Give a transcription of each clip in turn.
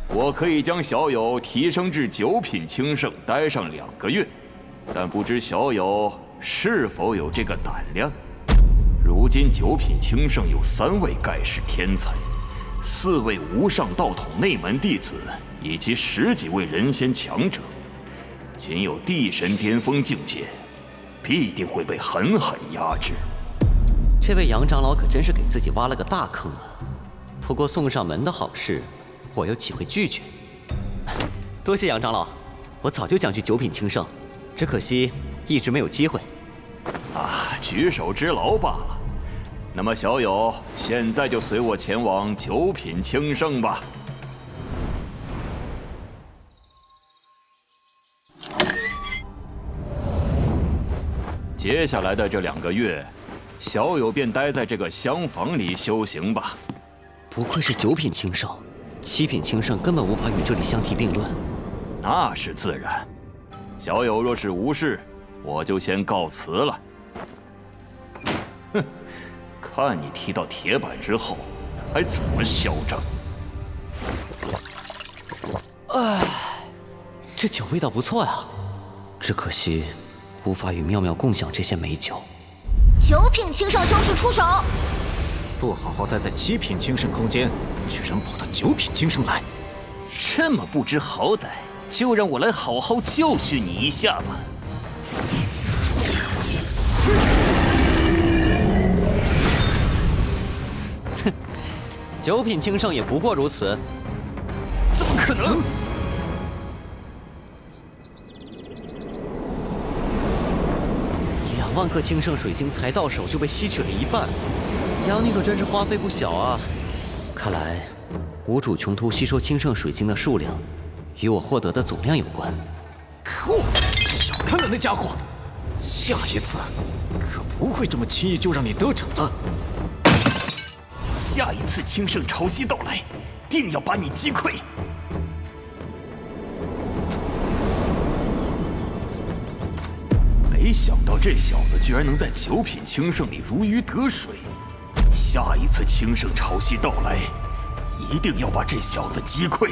我可以将小友提升至9品清圣，待上2个月，但不知小友是否有这个胆量？如今9品清圣有3位盖世天才，4位无上道统内门弟子，以及10几位人仙强者，仅有地神巅峰境界，必定会被狠狠压制。这位杨长老可真是给自己挖了个大坑啊！不过送上门的好事，我又岂会拒绝？多谢杨长老，我早就想去9品清圣，只可惜一直没有机会。举手之劳罢了。那么小友，现在就随我前往9品清圣吧。接下来的这2个月，小友便待在这个厢房里修行吧。不愧是9品清圣，7品清圣根本无法与这里相提并论。那是自然。小友若是无事，我就先告辞了。哼，看你踢到铁板之后还怎么嚣张！这酒味道不错呀，只可惜无法与妙妙共享这些美酒。9品清圣修士出手！不好好待在7品清圣空间，居然跑到9品清圣来，这么不知好歹，就让我来好好教训你一下吧。哼，9品清圣也不过如此。怎么可能？2万颗清圣水晶才到手就被吸取了1半，杨宁可真是花费不小啊！看来，无主穷途吸收清圣水晶的数量，与我获得的总量有关。可恶，小看了那家伙！下一次可不会这么轻易就让你得逞的。下一次清圣潮汐到来，定要把你击溃。没想到这小子居然能在9品清圣里如鱼得水。下一次清圣潮汐到来，一定要把这小子击溃。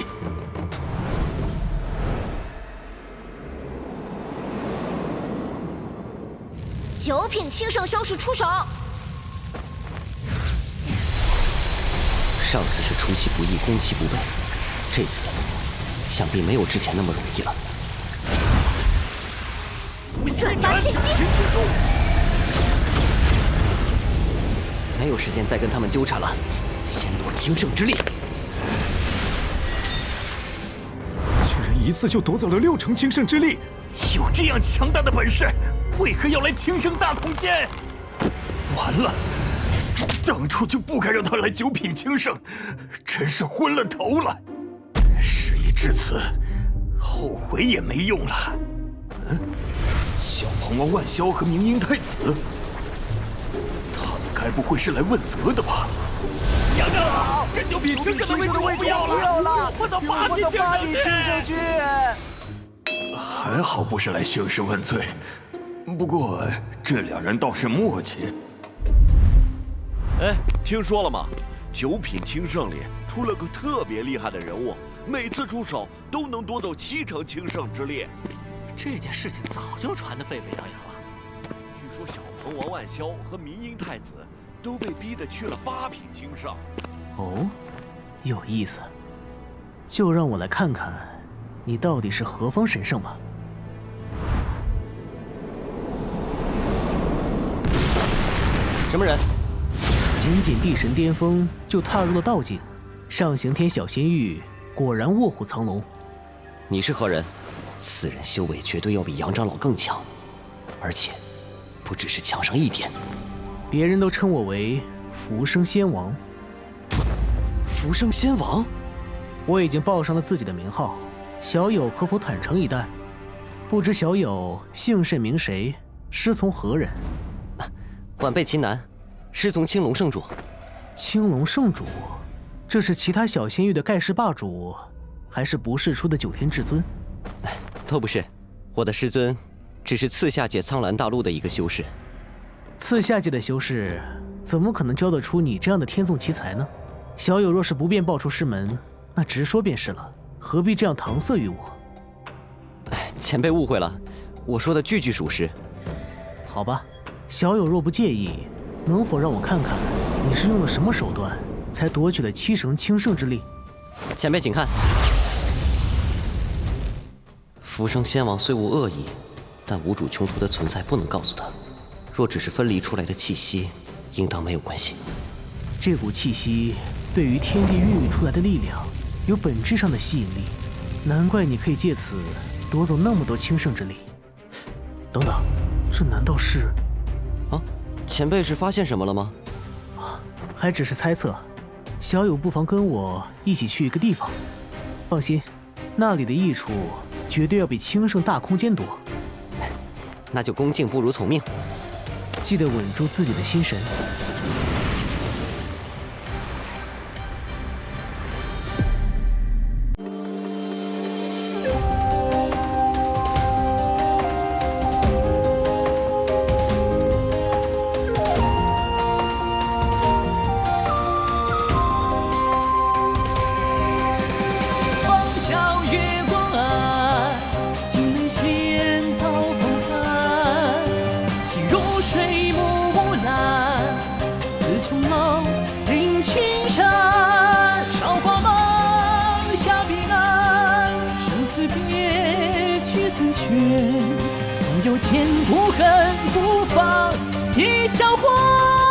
9品清圣修士出手！上次是出其不意，攻其不备，这次想必没有之前那么容易了。转发契机！没有时间再跟他们纠缠了，先夺清圣之力。居然一次就夺走了6成清圣之力，有这样强大的本事，为何要来清圣大空间？完了，当初就不该让他来9品清圣，真是昏了头了。事已至此，后悔也没用了。小鹏王万霄和明英太子，他们该不会是来问责的吧？杨长老，这9品清圣的位置我不要了，换到8品清圣去。还好不是来兴师问罪，不过这2人倒是默契。哎，听说了吗？9品清圣里出了个特别厉害的人物，每次出手都能夺走7成清圣之力。这件事情早就传得沸沸扬扬了。据说小鹏王万霄和明英太子都被逼得去了8品清圣。哦，有意思。就让我来看看，你到底是何方神圣吧。什么人？仅仅地神巅峰就踏入了道境，上刑天小仙域果然卧虎藏龙。你是何人？此人修为绝对要比杨长老更强，而且不只是强上1点。别人都称我为浮生仙王。浮生仙王？我已经报上了自己的名号，小友可否坦诚以待？不知小友姓甚名谁，师从何人？晚辈秦南，师从青龙圣主。青龙圣主，这是其他小仙域的盖世霸主，还是不世出的9天至尊？都不是，我的师尊只是次下界苍蓝大陆的一个修士。次下界的修士怎么可能教得出你这样的天纵奇才呢？小友若是不便报出师门，那直说便是了。何必这样搪塞于我？前辈误会了，我说的句句属实。好吧，小友若不介意，能否让我看看你是用了什么手段才夺取了7成轻胜之力？前辈请看。浮生仙王虽无恶意，但无主穷途的存在不能告诉他，若只是分离出来的气息，应当没有关系。这股气息对于天地孕育出来的力量有本质上的吸引力，难怪你可以借此夺走那么多轻胜之力。等等，这难道是……啊，前辈是发现什么了吗？还只是猜测，小友不妨跟我一起去一个地方。放心，那里的益处绝对要比轻胜大空间多。那就恭敬不如从命。记得稳住自己的心神。总有千古恨不放，一笑话。